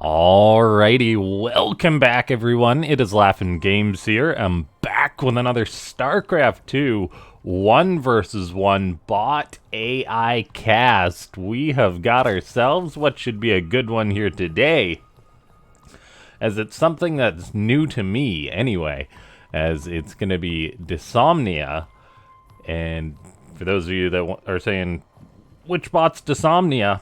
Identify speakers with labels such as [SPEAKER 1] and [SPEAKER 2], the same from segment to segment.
[SPEAKER 1] Alrighty, welcome back everyone. It is LaughNgamez here. I'm back with another Starcraft 2 1 versus 1 bot AI cast. We have got ourselves what should be a good one here today, as it's something that's new to me anyway, as it's going to be Dysnomia. And for those of you that are saying, which bot's Dysnomia?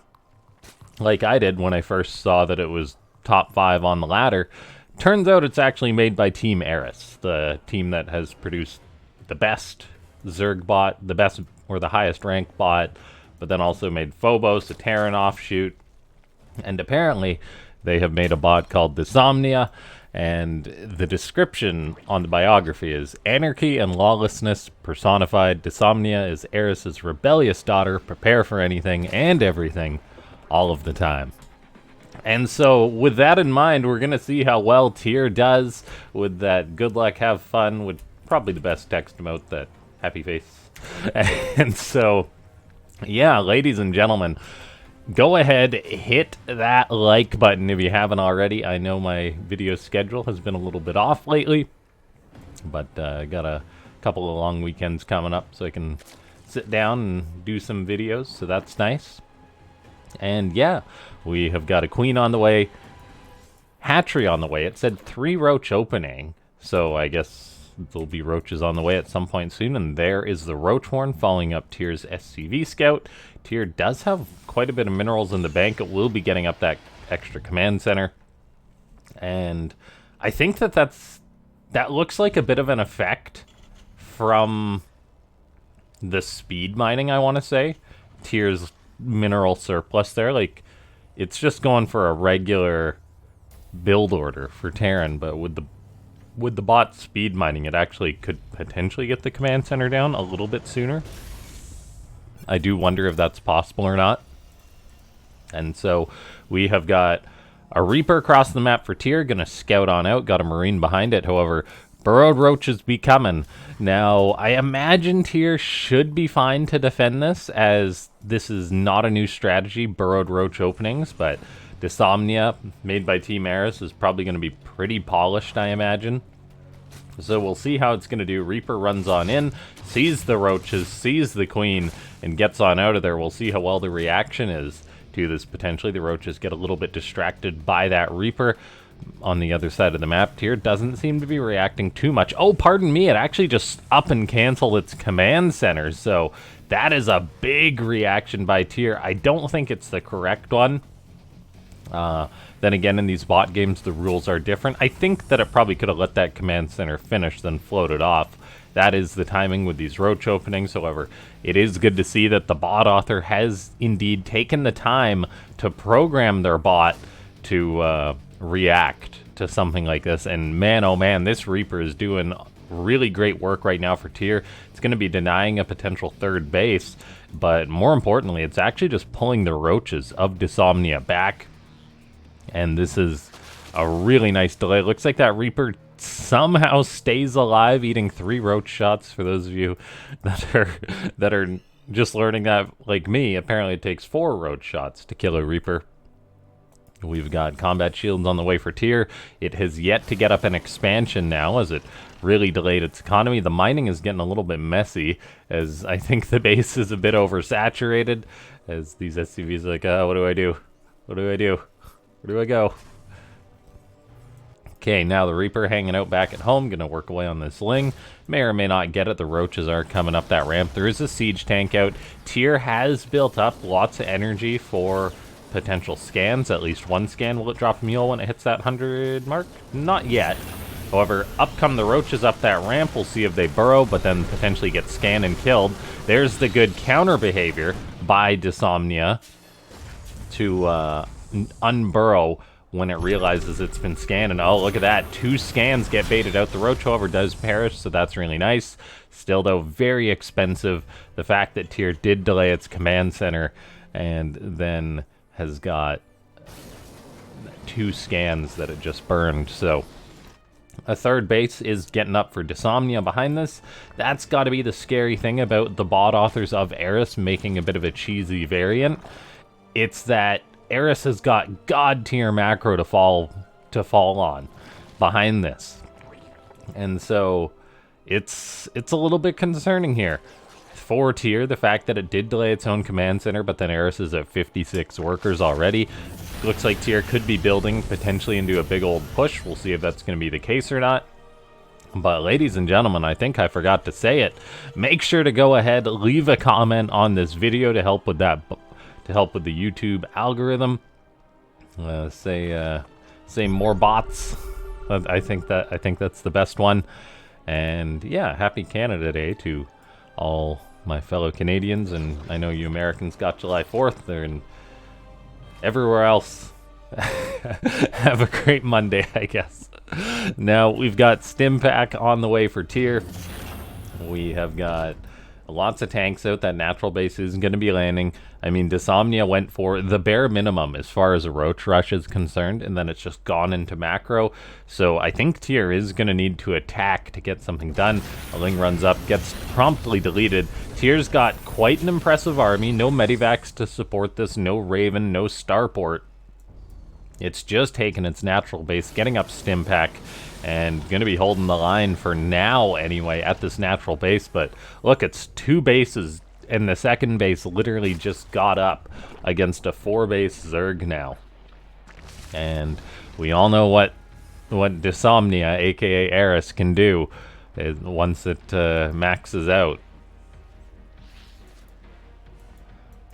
[SPEAKER 1] Like I did when I first saw that it was top 5 on the ladder. Turns out it's actually made by Team Eris, the team that has produced the best Zerg bot, the best or the highest ranked bot, but then also made Phobos, a Terran offshoot, and apparently they have made a bot called Dysnomia, and the description on the biography is anarchy and lawlessness personified. Dysnomia is Eris's rebellious daughter, prepare for anything and everything all of the time. And so with that in mind, we're gonna see how well Tyr does with that good luck, have fun, with probably the best text emote, that happy face. And so yeah, ladies and gentlemen, go ahead, hit that like button if you haven't already. I know my video schedule has been a little bit off lately, but I got a couple of long weekends coming up so I can sit down and do some videos, so that's nice. And yeah, we have got a queen on the way, hatchery on the way. It said 3 roach opening, so I guess there'll be roaches on the way at some point soon. And there is the roach horn following up Tyr's SCV scout. Tyr does have quite a bit of minerals in the bank. It will be getting up that extra command center, and I think that looks like a bit of an effect from the speed mining, I want to say. Tyr's mineral surplus there, like, it's just going for a regular build order for Terran, but with the bot speed mining, it actually could potentially get the command center down a little bit sooner. I do wonder if that's possible or not. And so we have got a Reaper across the map for Tyr, gonna scout on out, got a Marine behind it. However, burrowed roaches be coming. Now, I imagine Tyr should be fine to defend this, as this is not a new strategy, burrowed roach openings, but Dysnomia, made by Team Eris, is probably going to be pretty polished, I imagine. So we'll see how it's going to do. Reaper runs on in, sees the roaches, sees the queen, and gets on out of there. We'll see how well the reaction is to this. Potentially the roaches get a little bit distracted by that Reaper. On the other side of the map, Tyr doesn't seem to be reacting too much. Oh, pardon me, it actually just up and canceled its command center, so that is a big reaction by Tyr. I don't think it's the correct one. Then again, in these bot games, the rules are different. I think that it probably could have let that command center finish, then floated off. That is the timing with these roach openings. However, it is good to see that the bot author has indeed taken the time to program their bot to react to something like this. And man, oh man, this Reaper is doing really great work right now for Tyr. It's going to be denying a potential third base, but more importantly, it's actually just pulling the roaches of Dysnomia back. And this is a really nice delay. It looks like that Reaper somehow stays alive, eating 3 roach shots. For those of you that are just learning that, like me, apparently it takes 4 roach shots to kill a Reaper. We've got combat shields on the way for Tyr. It has yet to get up an expansion now, as it really delayed its economy. The mining is getting a little bit messy, as I think the base is a bit oversaturated, as these SCVs are like, oh, what do I do? What do I do? Where do I go? Okay, now the Reaper hanging out back at home, gonna work away on this Ling. May or may not get it. The roaches are coming up that ramp. There is a siege tank out. Tyr has built up lots of energy for potential scans. At least one scan. Will it drop a mule when it hits that 100 mark? Not yet. However, up come the roaches up that ramp. We'll see if they burrow, but then potentially get scanned and killed. There's the good counter behavior by Dysnomia to unburrow when it realizes it's been scanned. And oh, look at that, 2 scans get baited out. The roach, however, does perish, so that's really nice. Still, though, very expensive. The fact that Tyr did delay its command center and then has got 2 scans that it just burned. So a third base is getting up for Dysnomia behind this. That's got to be the scary thing about the bot authors of Eris making a bit of a cheesy variant. It's that Eris has got god tier macro to fall on behind this. And so it's a little bit concerning here. 4 tier, the fact that it did delay its own command center, but then Eris is at 56 workers already. Looks like tier could be building potentially into a big old push. We'll see if that's going to be the case or not. But ladies and gentlemen, I think I forgot to say it. Make sure to go ahead, leave a comment on this video to help with that, to help with the YouTube algorithm. Say more bots. I think that's the best one. And yeah, happy Canada Day to all my fellow Canadians, and I know you Americans got July 4th there, and everywhere else. Have a great Monday, I guess. Now, we've got Stim Pack on the way for tier. We have got lots of tanks out. That natural base isn't going to be landing. I mean, Dysnomia went for the bare minimum as far as a roach rush is concerned, and then it's just gone into macro. So I think tier is going to need to attack to get something done. A Ling runs up, gets promptly deleted. Tier's got quite an impressive army. No Medivacs to support this, no Raven, no Starport. It's just taking its natural base, getting up Stim Pack, and going to be holding the line for now anyway at this natural base. But look, it's 2 bases, and the second base literally just got up against a 4-base Zerg now. And we all know what Dysnomia, aka Eris, can do once it maxes out.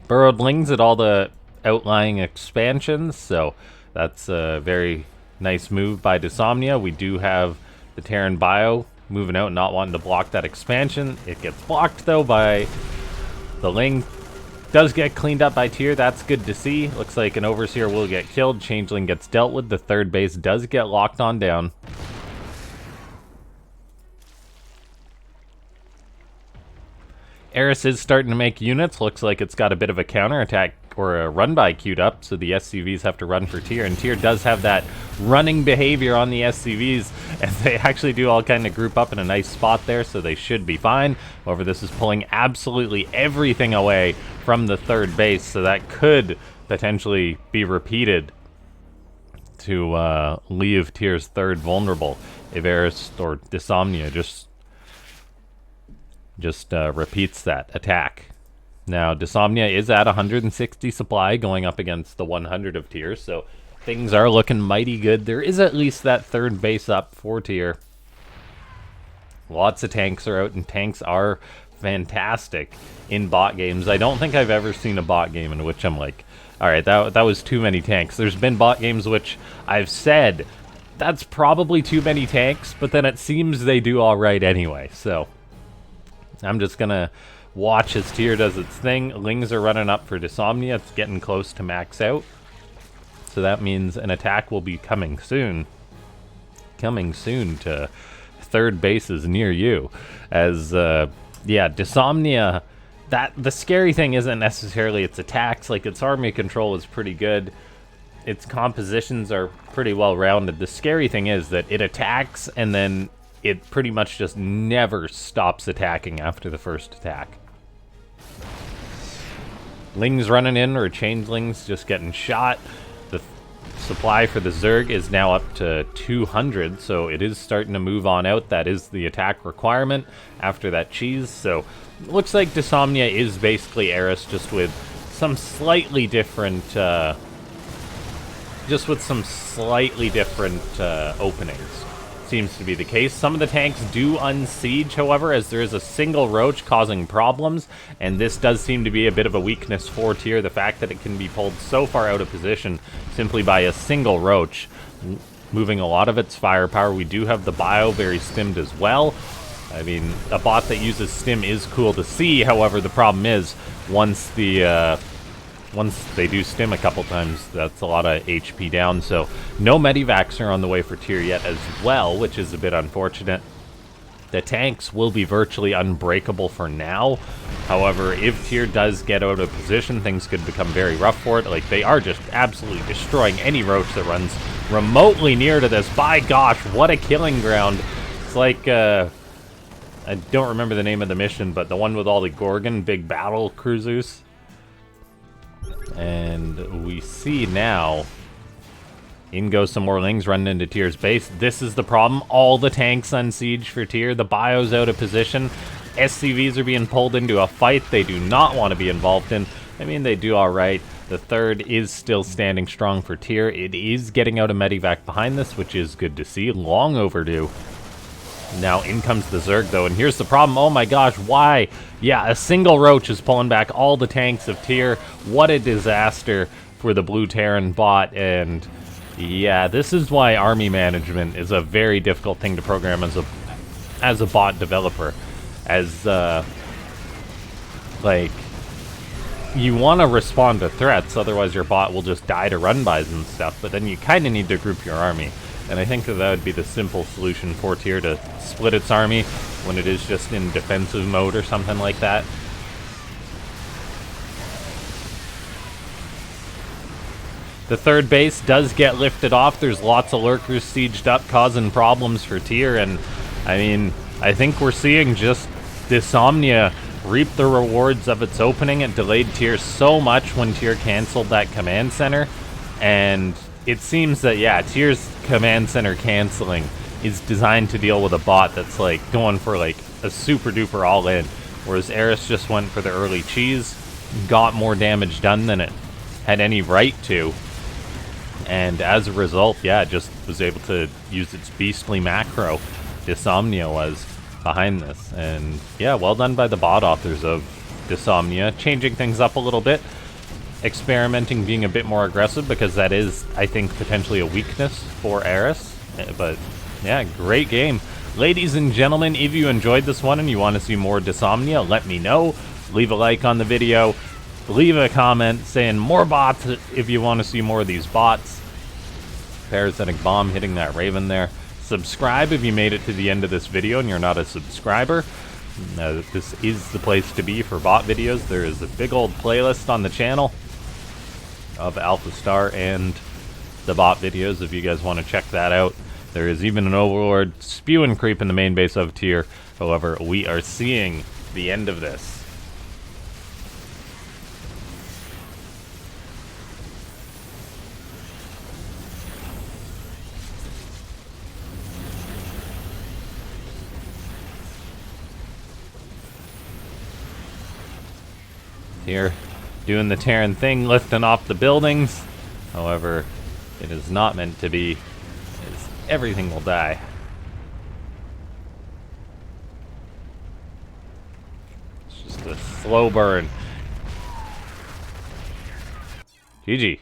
[SPEAKER 1] Burrowed Lings at all the outlying expansions, so that's a very nice move by Dysnomia. We do have the Terran Bio moving out, not wanting to block that expansion. It gets blocked, though, by the Ling. Does get cleaned up by tier. That's good to see. Looks like an Overseer will get killed. Changeling gets dealt with. The 3rd base does get locked on down. Eris is starting to make units. Looks like it's got a bit of a counterattack or a run-by queued up, so the SCVs have to run for tier, and tier does have that running behavior on the SCVs, and they actually do all kind of group up in a nice spot there, so they should be fine. However, this is pulling absolutely everything away from the 3rd base, so that could potentially be repeated to leave tier's 3rd vulnerable if Eris or Dysnomia just repeats that attack. Now, Dysnomia is at 160 supply going up against the 100 of tier, so things are looking mighty good. There is at least that 3rd base up for tier. Lots of tanks are out, and tanks are fantastic in bot games. I don't think I've ever seen a bot game in which I'm like, alright, that was too many tanks. There's been bot games which I've said, that's probably too many tanks, but then it seems they do alright anyway, so I'm just gonna watch as tier does its thing. Lings are running up for Dysnomia. It's getting close to max out. So that means an attack will be coming soon. Coming soon to 3rd bases near you. As, yeah, Dysnomia, the scary thing isn't necessarily its attacks. Like, its army control is pretty good. Its compositions are pretty well rounded. The scary thing is that it attacks and then it pretty much just never stops attacking after the first attack. Lings running in, or changelings just getting shot. The supply for the Zerg is now up to 200, so it is starting to move on out. That is the attack requirement after that cheese. So looks like Dysnomia is basically Eris, just with some slightly different openings. Seems to be the case. Some of the tanks do unsiege, however, as there is a single roach causing problems, and this does seem to be a bit of a weakness for tier, the fact that it can be pulled so far out of position simply by a single roach, moving a lot of its firepower. We do have the bio very stimmed as well. I mean, a bot that uses stim is cool to see, however, the problem is, once they do stim a couple times, that's a lot of HP down, so no Medivacs are on the way for tier yet as well, which is a bit unfortunate. The tanks will be virtually unbreakable for now. However, if tier does get out of position, things could become very rough for it. Like, they are just absolutely destroying any roach that runs remotely near to this. By gosh, what a killing ground. It's like, I don't remember the name of the mission, but the one with all the Gorgon big battle cruisers. And we see now, in goes some more Lings running into Tyr's base. This is the problem. All the tanks on siege for Tyr. The bio's out of position. SCVs are being pulled into a fight they do not want to be involved in. I mean, they do alright. The third is still standing strong for Tyr. It is getting out a medivac behind this, which is good to see. Long overdue. Now in comes the Zerg, though, and here's the problem. Oh my gosh, why? Yeah, a single Roach is pulling back all the tanks of Tyr. What a disaster for the Blue Terran bot, and yeah, this is why army management is a very difficult thing to program as a bot developer. As, like, you want to respond to threats, otherwise your bot will just die to run-bys and stuff, but then you kind of need to group your army. And I think that would be the simple solution for Tyr, to split its army when it is just in defensive mode or something like that. The third base does get lifted off. There's lots of lurkers sieged up, causing problems for Tyr, and I mean, I think we're seeing just Dysnomia reap the rewards of its opening. It delayed Tyr so much when Tyr canceled that command center, and it seems that, yeah, Tyr's command center canceling is designed to deal with a bot that's, like, going for, like, a super-duper all-in, whereas Eris just went for the early cheese, got more damage done than it had any right to, and as a result, yeah, it just was able to use its beastly macro. Dysnomia was behind this, and yeah, well done by the bot authors of Dysnomia, changing things up a little bit. Experimenting, being a bit more aggressive, because that is, I think, potentially a weakness for Eris. But yeah, great game. Ladies and gentlemen, if you enjoyed this one and you want to see more Dysnomia, let me know. Leave a like on the video. Leave a comment saying more bots if you want to see more of these bots. Parasitic Bomb hitting that Raven there. Subscribe if you made it to the end of this video and you're not a subscriber. This is the place to be for bot videos. There is a big old playlist on the channel of Alpha Star and the bot videos if you guys want to check that out. There is even an Overlord spew and creep in the main base of Tyr. However, we are seeing the end of this. Here, doing the Terran thing, lifting off the buildings. However, it is not meant to be, as everything will die. It's just a slow burn. GG.